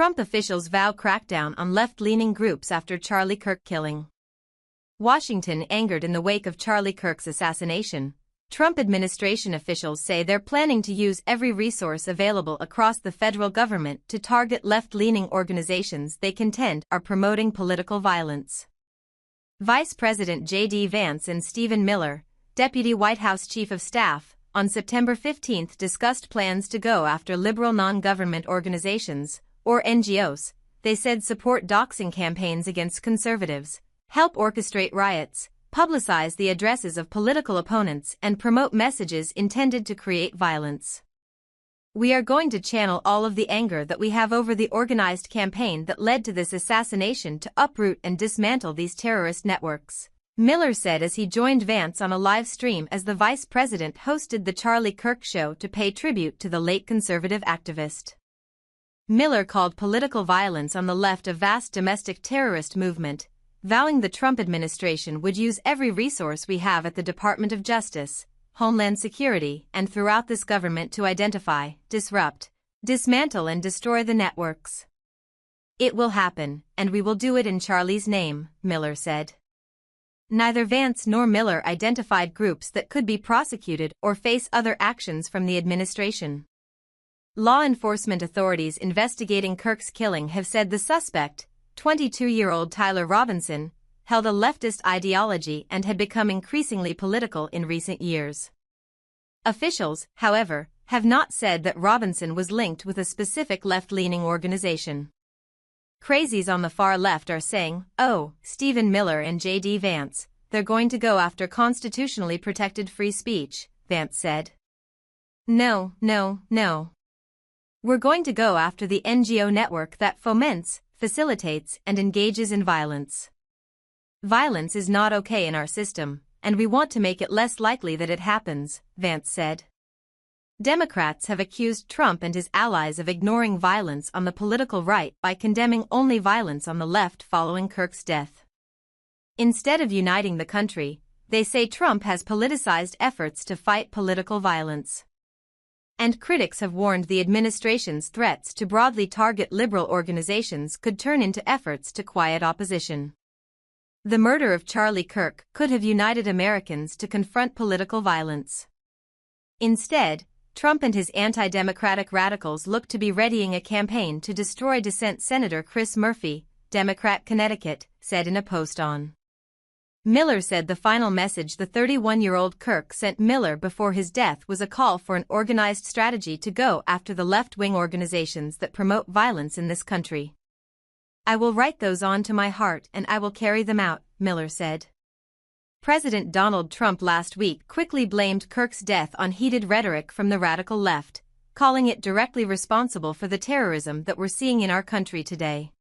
Trump officials vow crackdown on left-leaning groups after Charlie Kirk killing. Washington angered in the wake of Charlie Kirk's assassination. Trump administration officials say they're planning to use every resource available across the federal government to target left-leaning organizations they contend are promoting political violence. Vice President J.D. Vance and Stephen Miller, Deputy White House Chief of Staff, on September 15 discussed plans to go after liberal non-government organizations, or NGOs, they said support doxing campaigns against conservatives, help orchestrate riots, publicize the addresses of political opponents and promote messages intended to create violence. We are going to channel all of the anger that we have over the organized campaign that led to this assassination to uproot and dismantle these terrorist networks, Miller said as he joined Vance on a live stream as the vice president hosted the Charlie Kirk show to pay tribute to the late conservative activist. Miller called political violence on the left a vast domestic terrorist movement, vowing the Trump administration would use every resource we have at the Department of Justice, Homeland Security, and throughout this government to identify, disrupt, dismantle and destroy the networks. It will happen, and we will do it in Charlie's name, Miller said. Neither Vance nor Miller identified groups that could be prosecuted or face other actions from the administration. Law enforcement authorities investigating Kirk's killing have said the suspect, 22-year-old Tyler Robinson, held a leftist ideology and had become increasingly political in recent years. Officials, however, have not said that Robinson was linked with a specific left-leaning organization. Crazies on the far left are saying, "Oh, Stephen Miller and J.D. Vance, they're going to go after constitutionally protected free speech," Vance said. No. We're going to go after the NGO network that foments, facilitates, and engages in violence. Violence is not okay in our system, and we want to make it less likely that it happens, Vance said. Democrats have accused Trump and his allies of ignoring violence on the political right by condemning only violence on the left following Kirk's death. Instead of uniting the country, they say Trump has politicized efforts to fight political violence. And critics have warned the administration's threats to broadly target liberal organizations could turn into efforts to quiet opposition. The murder of Charlie Kirk could have united Americans to confront political violence. Instead, Trump and his anti-democratic radicals look to be readying a campaign to destroy dissent. Senator Chris Murphy, Democrat Connecticut, said in a post on Miller said the final message the 31-year-old Kirk sent Miller before his death was a call for an organized strategy to go after the left-wing organizations that promote violence in this country. "I will write those onto my heart and I will carry them out," Miller said. President Donald Trump last week quickly blamed Kirk's death on heated rhetoric from the radical left, calling it directly responsible for the terrorism that we're seeing in our country today.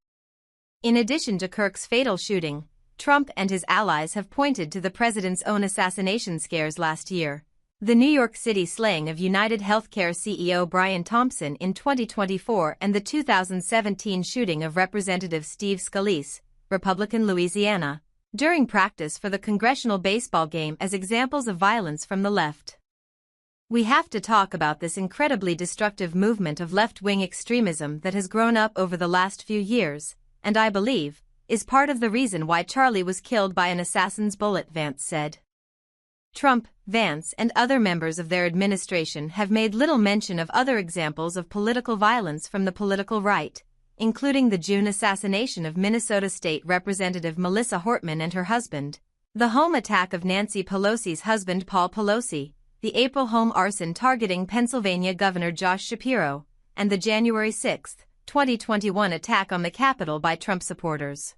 In addition to Kirk's fatal shooting, Trump and his allies have pointed to the president's own assassination scares last year, the New York City slaying of United Healthcare CEO Brian Thompson in 2024 and the 2017 shooting of Representative Steve Scalise, Republican Louisiana, during practice for the congressional baseball game as examples of violence from the left. We have to talk about this incredibly destructive movement of left-wing extremism that has grown up over the last few years, and I believe, is part of the reason why Charlie was killed by an assassin's bullet, Vance said. Trump, Vance, and other members of their administration have made little mention of other examples of political violence from the political right, including the June assassination of Minnesota State Representative Melissa Hortman and her husband, the home attack of Nancy Pelosi's husband Paul Pelosi, the April home arson targeting Pennsylvania Governor Josh Shapiro, and the January 6, 2021 attack on the Capitol by Trump supporters.